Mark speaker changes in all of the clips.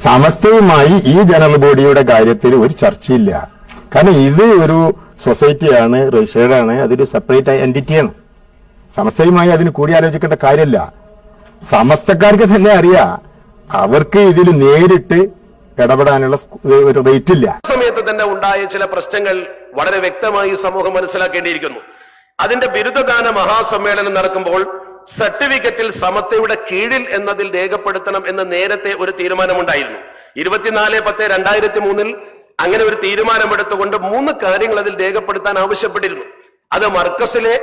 Speaker 1: സമസ്തയുമായി ഈ ജനറൽ ബോഡിയുടെ കാര്യത്തിൽ ഒരു ചർച്ചയില്ല. കാരണം ഇത് ഒരു സൊസൈറ്റിയാണ്, രജിസ്റ്റേർഡ് ആണ്, അതൊരു സെപ്പറേറ്റ് എൻറ്റിറ്റിയാണ്. സമസ്തയുമായി അതിന് കൂടിയാലോചിക്കേണ്ട കാര്യമില്ല. സമസ്തക്കാർക്ക് തന്നെ അറിയാം, അവർക്ക് ഇതിൽ നേരിട്ട് ഇടപെടാനുള്ള ഒരു റേറ്റ് ഇല്ല.
Speaker 2: സമയത്ത് തന്നെ ഉണ്ടായ ചില പ്രശ്നങ്ങൾ വളരെ വ്യക്തമായി സമൂഹം മനസ്സിലാക്കേണ്ടിയിരിക്കുന്നു. അതിന്റെ ബിരുദദാന മഹാസമ്മേളനം നടക്കുമ്പോൾ സർട്ടിഫിക്കറ്റിൽ സമത്വയുടെ കീഴിൽ എന്നതിൽ രേഖപ്പെടുത്തണം എന്ന് നേരത്തെ ഒരു തീരുമാനമുണ്ടായിരുന്നു. 24/10/2003 അങ്ങനെ ഒരു തീരുമാനമെടുത്തുകൊണ്ട് 3 കാര്യങ്ങൾ അതിൽ രേഖപ്പെടുത്താൻ ആവശ്യപ്പെട്ടിരുന്നു. അത് മർക്കസിലെ,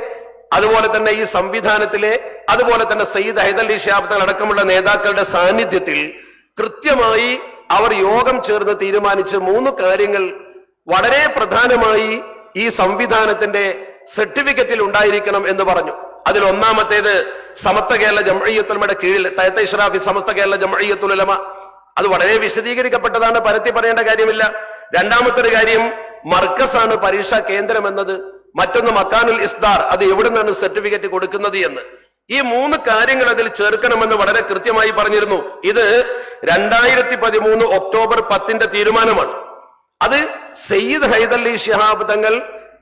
Speaker 2: അതുപോലെ തന്നെ ഈ സംവിധാനത്തിലെ, അതുപോലെ തന്നെ സയ്യിദ് ഹൈദരലി ശിഹാബ് തങ്ങൾ അടക്കമുള്ള നേതാക്കളുടെ സാന്നിധ്യത്തിൽ കൃത്യമായി അവർ യോഗം ചേർന്ന് തീരുമാനിച്ച് 3 കാര്യങ്ങൾ വളരെ പ്രധാനമായി ഈ സംവിധാനത്തിന്റെ സർട്ടിഫിക്കറ്റിൽ ഉണ്ടായിരിക്കണം എന്ന് പറഞ്ഞു. അതിൽ ഒന്നാമത്തേത് സമസ്ത കേരള ജംഇയ്യത്തുൽ ഉലമയുടെ കീഴിൽ തഅത്ത ഇശ്റാഫി സമസ്ത കേരള ജംഇയ്യത്തുൽ ഉലമ, അത് വളരെ വിശദീകരിക്കപ്പെട്ടതാണ്, പരത്തി പറയേണ്ട കാര്യമില്ല. രണ്ടാമത്തെ ഒരു കാര്യം മർക്കസാണ് പരീക്ഷാ കേന്ദ്രം എന്നത്, മറ്റൊന്ന് മക്കാനുൽ ഇസ്ദാർ, അത് എവിടെ നിന്നാണ് സർട്ടിഫിക്കറ്റ് കൊടുക്കുന്നത് എന്ന്. ഈ 3 കാര്യങ്ങൾ അതിൽ ചേർക്കണമെന്ന് വളരെ കൃത്യമായി പറഞ്ഞിരുന്നു. ഇത് 2013 ഒക്ടോബർ 10 തീരുമാനമാണ്. അത് സയ്യിദ് ഹൈദരലി ശിഹാബ് തങ്ങൾ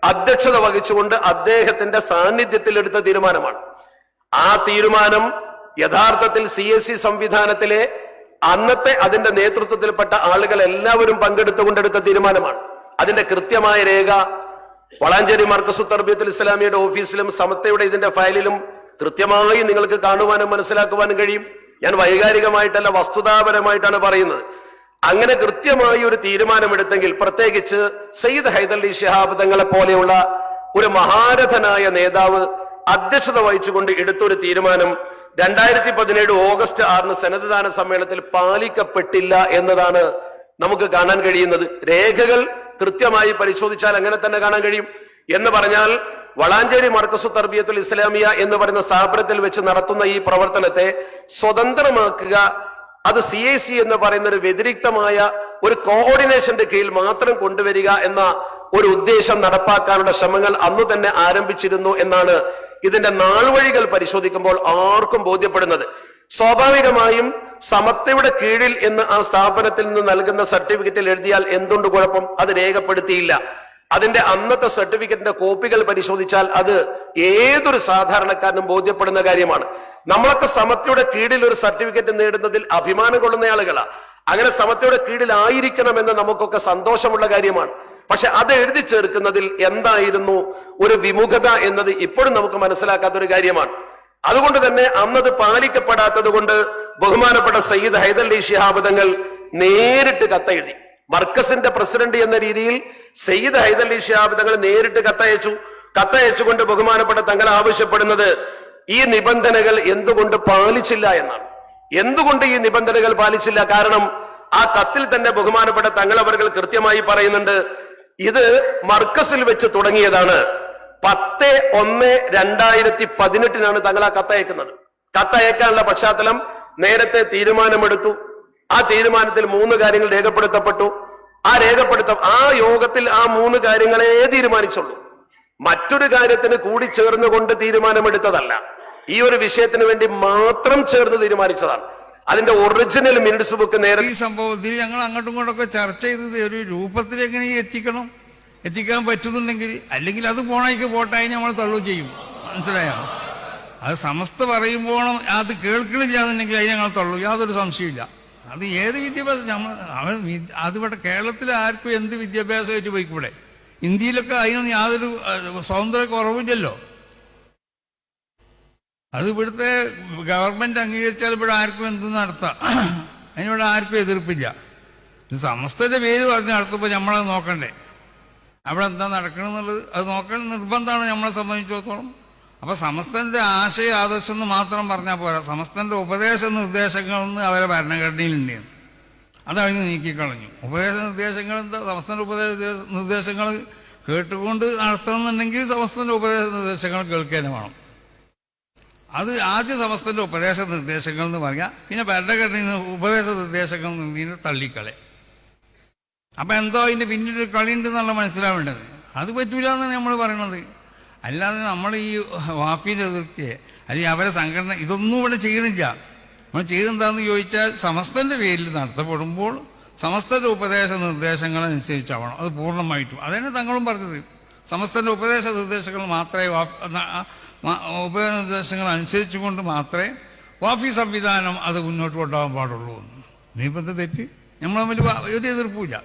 Speaker 2: അധ്യക്ഷത വഹിച്ചുകൊണ്ട് അദ്ദേഹത്തിന്റെ സാന്നിധ്യത്തിൽ എടുത്ത തീരുമാനമാണ്. ആ തീരുമാനം യഥാർത്ഥത്തിൽ CSE സംവിധാനത്തിലെ അന്നത്തെ അതിന്റെ നേതൃത്വത്തിൽപ്പെട്ട ആളുകൾ എല്ലാവരും പങ്കെടുത്തുകൊണ്ടെടുത്ത തീരുമാനമാണ്. അതിന്റെ കൃത്യമായ രേഖ വളാഞ്ചേരി മർക്കസു തർബിയത്തുൽ ഇസ്ലാമിയുടെ ഓഫീസിലും സമസ്തയുടെ ഇതിന്റെ ഫയലിലും കൃത്യമായി നിങ്ങൾക്ക് കാണുവാനും മനസ്സിലാക്കുവാനും കഴിയും. ഞാൻ വൈകാരികമായിട്ടല്ല, വസ്തുതാപരമായിട്ടാണ് പറയുന്നത്. അങ്ങനെ കൃത്യമായി ഒരു തീരുമാനമെടുത്തെങ്കിൽ, പ്രത്യേകിച്ച് സയ്യിദ് ഹൈദരലി ശിഹാബ് തങ്ങളെ പോലെയുള്ള ഒരു മഹാരഥനായ നേതാവ് അധ്യക്ഷത വഹിച്ചുകൊണ്ട് എടുത്തൊരു തീരുമാനം 2017 ഓഗസ്റ്റ് 6 സനദ്ദാന സമ്മേളനത്തിൽ പാലിക്കപ്പെട്ടില്ല എന്നതാണ് നമുക്ക് കാണാൻ കഴിയുന്നത്. രേഖകൾ കൃത്യമായി പരിശോധിച്ചാൽ അങ്ങനെ തന്നെ കാണാൻ കഴിയും. എന്ന് പറഞ്ഞാൽ വളാഞ്ചേരി മർക്കസു തർബിയത്തുൽ ഇസ്ലാമിയ എന്ന് പറയുന്ന സ്ഥാപനത്തിൽ വെച്ച് നടത്തുന്ന ഈ പ്രവർത്തനത്തെ സ്വതന്ത്രമാക്കുക, അത് CIC എന്ന് പറയുന്ന ഒരു വ്യതിരിക്തമായ ഒരു കോർഡിനേഷന്റെ കീഴിൽ മാത്രം കൊണ്ടുവരിക എന്ന ഒരു ഉദ്ദേശം നടപ്പാക്കാനുള്ള ശ്രമങ്ങൾ അന്നു തന്നെ ആരംഭിച്ചിരുന്നു എന്നാണ് ഇതിന്റെ നാൾവഴികൾ പരിശോധിക്കുമ്പോൾ ആർക്കും ബോധ്യപ്പെടുന്നത്. സ്വാഭാവികമായും സമത്വയുടെ കീഴിൽ എന്ന് ആ സ്ഥാപനത്തിൽ നിന്ന് നൽകുന്ന സർട്ടിഫിക്കറ്റിൽ എഴുതിയാൽ എന്തുകൊണ്ട് കുഴപ്പം? അത് രേഖപ്പെടുത്തിയില്ല. അതിന്റെ അന്നത്തെ സർട്ടിഫിക്കറ്റിന്റെ കോപ്പികൾ പരിശോധിച്ചാൽ അത് ഏതൊരു സാധാരണക്കാരനും ബോധ്യപ്പെടുന്ന കാര്യമാണ്. നമ്മളൊക്കെ സമത്വയുടെ കീഴിൽ ഒരു സർട്ടിഫിക്കറ്റ് നേടുന്നതിൽ അഭിമാനം കൊള്ളുന്ന ആളുകളാണ്. അങ്ങനെ സമത്വയുടെ കീഴിലായിരിക്കണമെന്ന് നമുക്കൊക്കെ സന്തോഷമുള്ള കാര്യമാണ്. പക്ഷെ അത് എഴുതി ചേർക്കുന്നതിൽ എന്തായിരുന്നു ഒരു വിമുഖത എന്നത് ഇപ്പോഴും നമുക്ക് മനസ്സിലാക്കാത്തൊരു കാര്യമാണ്. അതുകൊണ്ട് തന്നെ അന്നത് പാലിക്കപ്പെടാത്തത് കൊണ്ട് ബഹുമാനപ്പെട്ട സയ്യിദ് ഹൈദരലി ശിഹാബ് തങ്ങൾ നേരിട്ട് കത്തെഴുതി. മർക്കസിന്റെ പ്രസിഡന്റ് എന്ന രീതിയിൽ സയ്യിദ് ഹൈദരലി ശിഹാബ് തങ്ങൾ നേരിട്ട് കത്തയച്ചുകൊണ്ട് ബഹുമാനപ്പെട്ട തങ്ങൾ ആവശ്യപ്പെടുന്നത് ഈ നിബന്ധനകൾ എന്തുകൊണ്ട് പാലിച്ചില്ല എന്നാണ്. എന്തുകൊണ്ട് ഈ നിബന്ധനകൾ പാലിച്ചില്ല? കാരണം ആ കത്തിൽ തന്നെ ബഹുമാനപ്പെട്ട തങ്ങൾ അവർ കൃത്യമായി പറയുന്നുണ്ട്, ഇത് മർക്കസിൽ വെച്ച് തുടങ്ങിയതാണ്. 10/1/2018 തങ്ങൾ ആ കത്തയക്കുന്നത്. കത്തയക്കാനുള്ള പശ്ചാത്തലം നേരത്തെ തീരുമാനമെടുത്തു. ആ തീരുമാനത്തിൽ 3 കാര്യങ്ങൾ രേഖപ്പെടുത്തപ്പെട്ടു. ആ യോഗത്തിൽ ആ 3 കാര്യങ്ങളെ തീരുമാനിച്ചുള്ളൂ. മറ്റൊരു കാര്യത്തിന് കൂടി ചേർന്നുകൊണ്ട് തീരുമാനമെടുത്തതല്ല. ഈ ഒരു വിഷയത്തിന് വേണ്ടി മാത്രം ചേർന്ന് തീരുമാനിച്ചതാണ്. അതിന്റെ ഒറിജിനൽ മിനിറ്റ്സ് ബുക്ക് നേരെ
Speaker 3: ഈ സംഭവത്തിൽ ഞങ്ങൾ അങ്ങോട്ടും ഇങ്ങോട്ടൊക്കെ ചർച്ച ചെയ്തത് ഒരു രൂപത്തിൽ എങ്ങനെ എത്തിക്കാൻ പറ്റുന്നുണ്ടെങ്കിൽ, അല്ലെങ്കിൽ അത് പോട്ടായി നമ്മൾ തള്ളു ചെയ്യും. മനസ്സിലായോ? അത് സമസ്ത പറയുമ്പോഴും അത് കേൾക്കണില്ലാന്നുണ്ടെങ്കിൽ അതിന് ഞങ്ങൾ തള്ളു, യാതൊരു സംശയമില്ല. അത് ഏത് വിദ്യാഭ്യാസം അതിവിടെ കേരളത്തിൽ ആർക്കും എന്ത് വിദ്യാഭ്യാസമായിട്ട് പോയിക്കൂടെ? ഇന്ത്യയിലൊക്കെ അതിനൊന്നും യാതൊരു സ്വാതന്ത്ര്യ കുറവില്ലല്ലോ. അത് ഇവിടുത്തെ ഗവൺമെന്റ് അംഗീകരിച്ചാൽ ഇവിടെ ആർക്കും എന്തും നടത്താം. അതിനിവിടെ ആർക്കും എതിർപ്പില്ല. ഇത് സമസ്തയുടെ പേര് പറഞ്ഞ് നടത്തുമ്പോൾ നമ്മളത് നോക്കണ്ടേ? അവിടെ എന്താ നടക്കണമെന്നുള്ളത് അത് നോക്കാൻ നിർബന്ധമാണ് നമ്മളെ സംബന്ധിച്ചിടത്തോളം. അപ്പൊ സമസ്തന്റെ ആശയ ആദർശം എന്ന് മാത്രം പറഞ്ഞാൽ പോരാ, സമസ്തന്റെ ഉപദേശ നിർദ്ദേശങ്ങളെന്ന് അവരെ ഭരണഘടനയിലുണ്ട്. അതതിന് നീക്കിക്കളഞ്ഞു. ഉപദേശ നിർദ്ദേശങ്ങൾ എന്താ? സമസ്തന്റെ ഉപദേശ നിർദ്ദേശങ്ങൾ കേട്ടുകൊണ്ട് നടത്തണമെന്നുണ്ടെങ്കിൽ സമസ്തന്റെ ഉപദേശ നിർദ്ദേശങ്ങൾ കേൾക്കാനും വേണം. അത് ആദ്യ സമസ്തന്റെ ഉപദേശ നിർദ്ദേശങ്ങൾ എന്ന് പറയാം, പിന്നെ ഭരണഘടനയിൽ ഉപദേശ നിർദ്ദേശങ്ങൾ നിന്ന് തള്ളിക്കളെ. അപ്പൊ എന്തോ അതിന്റെ പിന്നീട് കളിയുണ്ട് എന്നുള്ള മനസ്സിലാവേണ്ടത്. അത് പറ്റൂല എന്നാണ് നമ്മൾ പറയണത്. അല്ലാതെ നമ്മൾ ഈ വാഫിനെ എതിർക്കുകയെ അല്ലെങ്കിൽ അവരെ സംഘടന ഇതൊന്നും ഇവിടെ ചെയ്യണില്ല. നമ്മൾ ചെയ്തെന്താന്ന് ചോദിച്ചാൽ സമസ്തന്റെ പേരിൽ നടത്തപ്പെടുമ്പോൾ സമസ്തന്റെ ഉപദേശ നിർദ്ദേശങ്ങളനുസരിച്ചാവണം അത് പൂർണ്ണമായിട്ടും. അതന്നെ തങ്ങളും പറഞ്ഞത്, സമസ്തന്റെ ഉപദേശ നിർദ്ദേശങ്ങൾ മാത്രമേ ഉപനിർദ്ദേശങ്ങൾ അനുസരിച്ചുകൊണ്ട് മാത്രമേ വാഫി സംവിധാനം അത് മുന്നോട്ട് കൊണ്ടുപോകാൻ പാടുള്ളൂ. നീ ഇപ്പം തെറ്റ് നമ്മൾ തമ്മിൽ ഒരു എതിർപ്പില്ല.